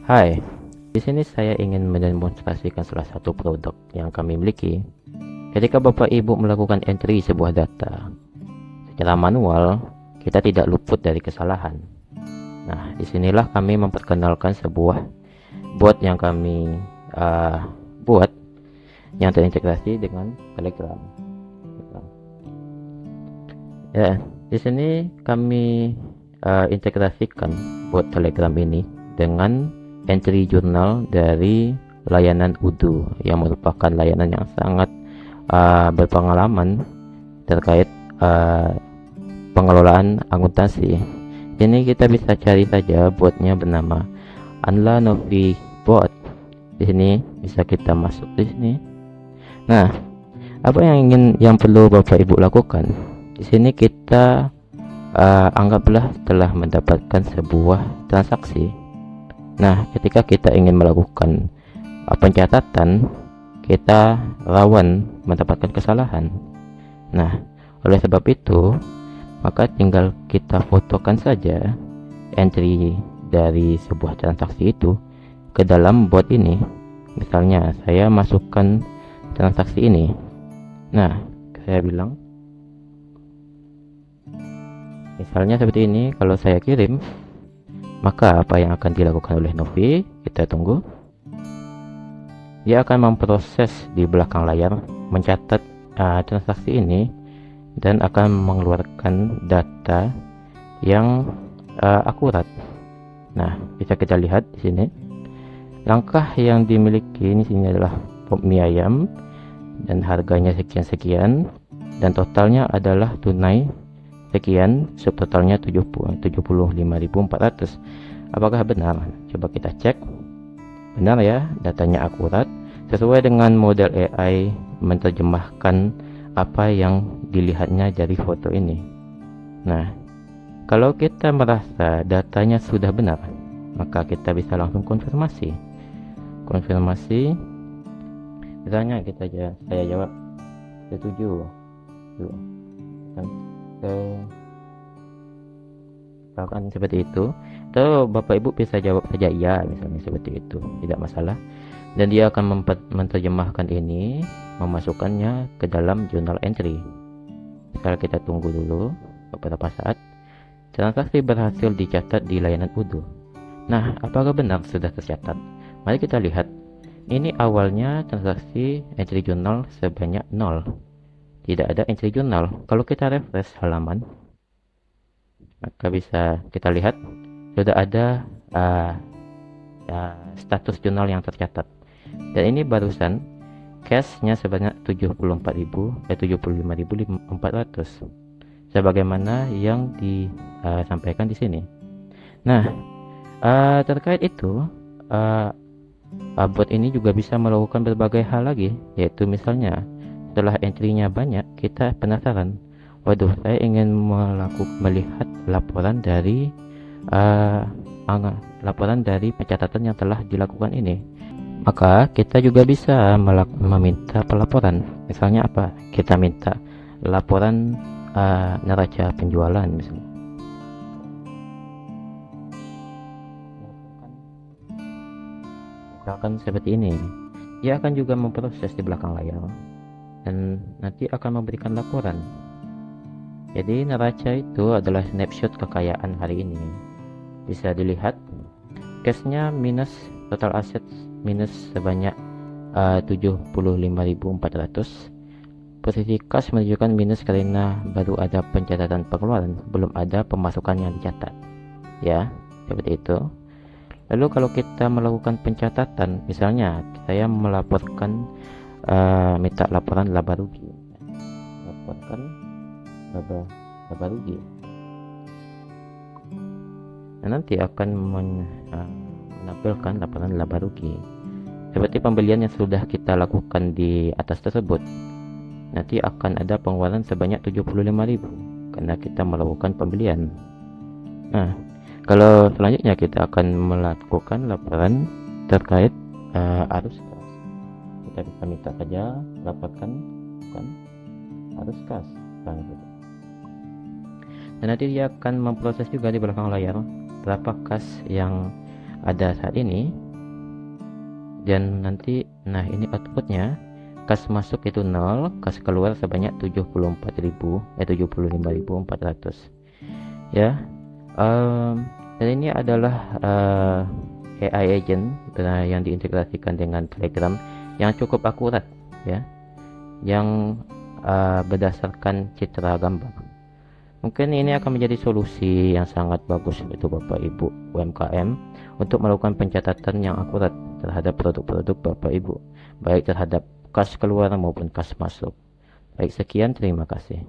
Hai, di sini saya ingin mendemonstrasikan salah satu produk yang kami miliki. Ketika Bapak Ibu melakukan entry sebuah data secara manual, kita tidak luput dari kesalahan. Nah, disinilah kami memperkenalkan sebuah bot yang kami buat yang terintegrasi dengan Telegram. Ya, di sini kami integrasikan bot Telegram ini dengan entry jurnal dari layanan Udo yang merupakan layanan yang sangat berpengalaman terkait pengelolaan akuntansi. Ini kita bisa cari saja botnya bernama Anla Novi Bot. Di sini bisa kita masuk di sini. Nah, apa yang perlu Bapak Ibu lakukan? Di sini kita anggaplah telah mendapatkan sebuah transaksi. Nah, ketika kita ingin melakukan pencatatan, kita rawan mendapatkan kesalahan. Nah, oleh sebab itu, maka tinggal kita fotokan saja entry dari sebuah transaksi itu ke dalam bot ini. Misalnya, saya masukkan transaksi ini. Nah, saya bilang, misalnya seperti ini, kalau saya kirim, maka apa yang akan dilakukan oleh Novi? Kita tunggu. Dia akan memproses di belakang layar, mencatat transaksi ini dan akan mengeluarkan data yang akurat. Nah, bisa kita lihat di sini. Langkah yang dimiliki di sini adalah mie ayam dan harganya sekian-sekian dan totalnya adalah tunai sekian, subtotalnya 75.400. Apakah benar? Coba kita cek. Benar ya, datanya akurat sesuai dengan model AI menerjemahkan apa yang dilihatnya dari foto ini. Nah, kalau kita merasa datanya sudah benar, maka kita bisa langsung konfirmasi. Misalnya saya jawab setuju. Bahkan seperti itu, atau Bapak Ibu bisa jawab saja iya, misalnya seperti itu, tidak masalah. Dan dia akan menerjemahkan ini, memasukkannya ke dalam journal entry. Sekarang kita tunggu dulu beberapa saat. Transaksi berhasil dicatat di layanan Udo. Nah, apakah benar sudah tercatat? Mari kita lihat. Ini awalnya transaksi entry journal sebanyak 0. Tidak ada entry journal. Kalau kita refresh halaman, maka bisa kita lihat sudah ada status jurnal yang tercatat. Dan ini barusan cash-nya sebanyak 75.400 sebagaimana yang disampaikan di sini. Nah, terkait itu bot ini juga bisa melakukan berbagai hal lagi, yaitu misalnya setelah entry-nya banyak, kita penasaran, waduh, saya ingin melihat laporan dari pencatatan yang telah dilakukan ini. Maka kita juga bisa meminta pelaporan. Misalnya apa? Kita minta laporan neraca penjualan misalnya. Misalkan seperti ini. Dia akan juga memproses di belakang layar dan nanti akan memberikan laporan. Jadi neraca itu adalah snapshot kekayaan hari ini. Bisa dilihat cash-nya minus, total aset minus sebanyak 75.400. Posisi cash menunjukkan minus karena baru ada pencatatan pengeluaran, belum ada pemasukan yang dicatat. Ya, seperti itu. Lalu kalau kita melakukan pencatatan, misalnya saya melaporkan minta laporan laba rugi. Laporkan laba rugi. Nah, nanti akan menampilkan laporan laba rugi seperti pembelian yang sudah kita lakukan di atas tersebut. Nanti akan ada pengeluaran sebanyak 75.000 karena kita melakukan pembelian. Nah, kalau selanjutnya kita akan melakukan laporan terkait arus kas. Kita bisa minta saja laporkan arus kas. Dan nanti dia akan memproses juga di belakang layar berapa kas yang ada saat ini, dan nanti nah ini outputnya, kas masuk itu 0, kas keluar sebanyak 75.400 ya. Dan ini adalah AI agent yang diintegrasikan dengan Telegram yang cukup akurat ya, yang berdasarkan citra gambar. Mungkin ini akan menjadi solusi yang sangat bagus untuk Bapak Ibu UMKM untuk melakukan pencatatan yang akurat terhadap produk-produk Bapak Ibu, baik terhadap kas keluar maupun kas masuk. Baik, sekian, terima kasih.